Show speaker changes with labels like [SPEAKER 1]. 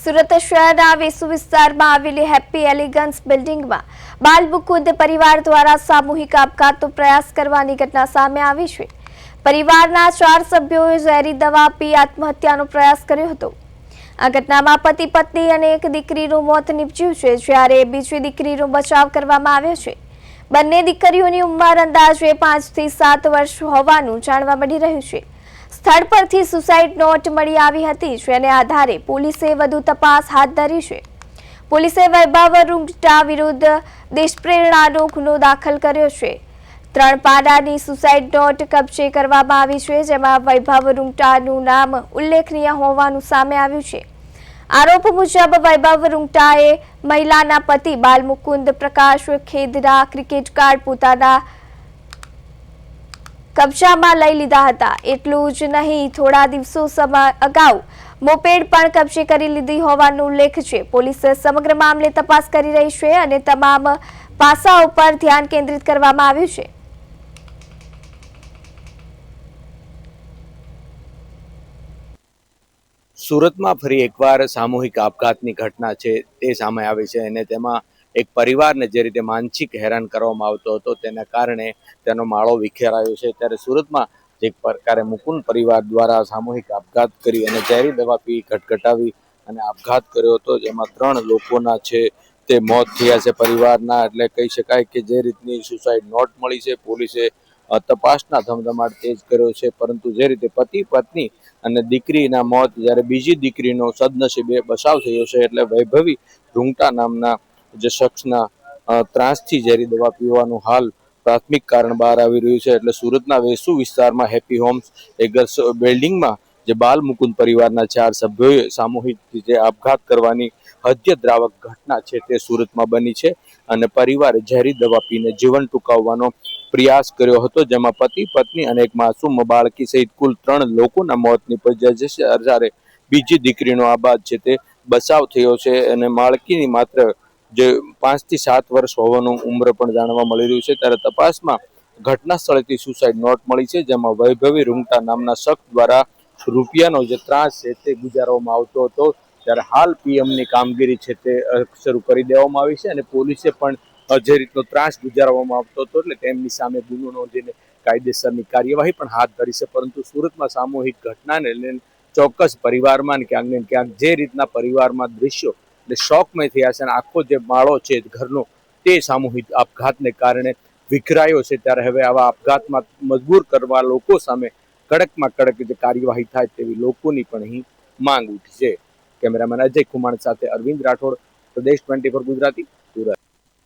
[SPEAKER 1] સુરત શહેરના વેસુ વિસ્તારમાં આવેલી હેપી એલિગન્સ બિલ્ડિંગમાં બાલ મુકુંદ પરિવાર દ્વારા સામૂહિક આપઘાતનો પ્રયાસ કરવાની ઘટના સામે આવી છે। પરિવારના 4 સભ્યોએ ઝેરી દવા પી આત્મહત્યાનો પ્રયાસ કર્યો હતો। આ ઘટનામાં પતિ પત્ની અને એક દીકરીનું મોત નીપજ્યું છે, જ્યારે બીજી દીકરીનો બચાવ કરવામાં આવ્યો છે। બંને દીકરીઓની ઉંમર અંદાજે 5 થી 7 વર્ષ હોવાનું જાણવા મળી રહ્યું છે। સ્થળ પરથી સુસાઇડ નોટ મળી આવી હતી, જેને આધારે પોલીસે વધુ તપાસ હાથ ધરી છે। પોલીસે વૈભવ રૂંગટા વિરુદ્ધ દેશપ્રેરણાનો ગુનો દાખલ કર્યો છે। 3 પાનાની સુસાઇડ નોટ કબજે કરવામાં આવી છે, જેમાં વૈભવ રૂંગટાનું નામ ઉલ્લેખનીય હોવાનું સામે આવ્યું છે। આરોપ મુજબ વૈભવ રૂંગટાએ મહિલાના પતિ બાલમુકુંદ પ્રકાશ ખેદના ક્રિકેટ કાર્ડ પોતાના કબજામાં લઈ લીધા હતા। એટલું જ નહીં, થોડા દિવસો અગાઉ મોપેડ પણ કબજે કરી લીધી હોવાનો ઉલ્લેખ છે। પોલીસે સમગ્ર મામલે તપાસ કરી રહી છે અને તમામ પાસાઓ પર ધ્યાન કેન્દ્રિત કરવામાં આવ્યું છે।
[SPEAKER 2] સુરતમાં ફરી એકવાર સામૂહિક આપઘાતની ઘટના છે તે સામે આવી છે અને તેમાં એક પરિવારને જે રીતે માનસિક હેરાન કરવામાં આવતો હતો તેના કારણે તેનો માળો વિખેરાયો છે। ત્યારે સુરતમાં એક પ્રકારે મુકુંદ પરિવાર દ્વારા સામૂહિક આપઘાત કરી અને ઝેરી દવા પી ઘટઘટાવી અને આપઘાત કર્યો હતો, જેમાં 3 લોકોના છે તે મોત થયા છે પરિવારના। એટલે કહી શકાય કે જે રીતની સુસાઇડ નોટ મળી છે, પોલીસે તપાસના ધમધમાટ તેજ કર્યો છે, પરંતુ જે રીતે પતિ પત્ની અને દીકરીના મોત, જ્યારે બીજી દીકરીનો સદનસીબે બચાવ થયો છે। એટલે વૈભવી રૂંગટા નામના જે શખ્સના ત્રાસથી ઝેરી દવા પીવાનું હાલ પ્રાથમિક કારણ બહાર આવી રહ્યું છે। એટલે સુરતના વેસુ વિસ્તારમાં હેપી હોમ્સ એગર્સ બિલ્ડિંગમાં જે બાલ મુકુંદ પરિવારના 4 સભ્યોએ સામૂહિક રીતે આપઘાત કરવાની હૃદયદ્રાવક ઘટના છે તે સુરતમાં બની છે અને પરિવારે ઝેરી દવા પીને જીવન ટૂંકાવવાનો પ્રયાસ કર્યો હતો, જેમાં પતિ પત્ની અને એક માસૂમ બાળકી સહિત કુલ 3 લોકોના મોત નીપજ્યા છે, જ્યારે બીજી દીકરીનો આ બાદ છે તે બચાવ થયો છે અને બાળકીની માત્ર જે 5 થી 7 વર્ષ હોવાનું ઉંમર પણ જાણવા મળી રહ્યું છે। ત્યારે તપાસમાં ઘટના સ્થળેથી સુસાઇડ નોટ મળી છે, જેમાં વૈભવી રૂંગટા નામના શખ્સ દ્વારા રૂપિયાનો જે ત્રાસ છે તે ગુજારવામાં આવતો હતો। ત્યારે હાલ પીએમની કામગીરી છે તે શરૂ કરી દેવામાં આવી છે અને પોલીસે પણ જે રીતનો ત્રાસ ગુજારવામાં આવતો હતો એટલે તેમની સામે ગુનો નોંધીને કાયદેસરની કાર્યવાહી પણ હાથ ધરી છે। પરંતુ સુરતમાં સામૂહિક ઘટનાને લઈને ચોક્કસ પરિવારમાં ક્યાંક ને ક્યાંક જે રીતના પરિવારમાં દૃશ્યો એટલે શોકમય થયા છે અને આખો જે માળો છે ઘરનો તે સામૂહિક આપઘાતને કારણે વિખરાયો છે। ત્યારે હવે આવા આપઘાતમાં મજબૂર કરવા લોકો સામે કડકમાં કડક જે કાર્યવાહી થાય તેવી લોકોની પણ અહીં માંગ ઉઠી છે। કેમેરામેન અજય કુમાર સાથે અરવિંદ રાઠોડ, પ્રદેશ 24 ગુજરાતી, સુરત।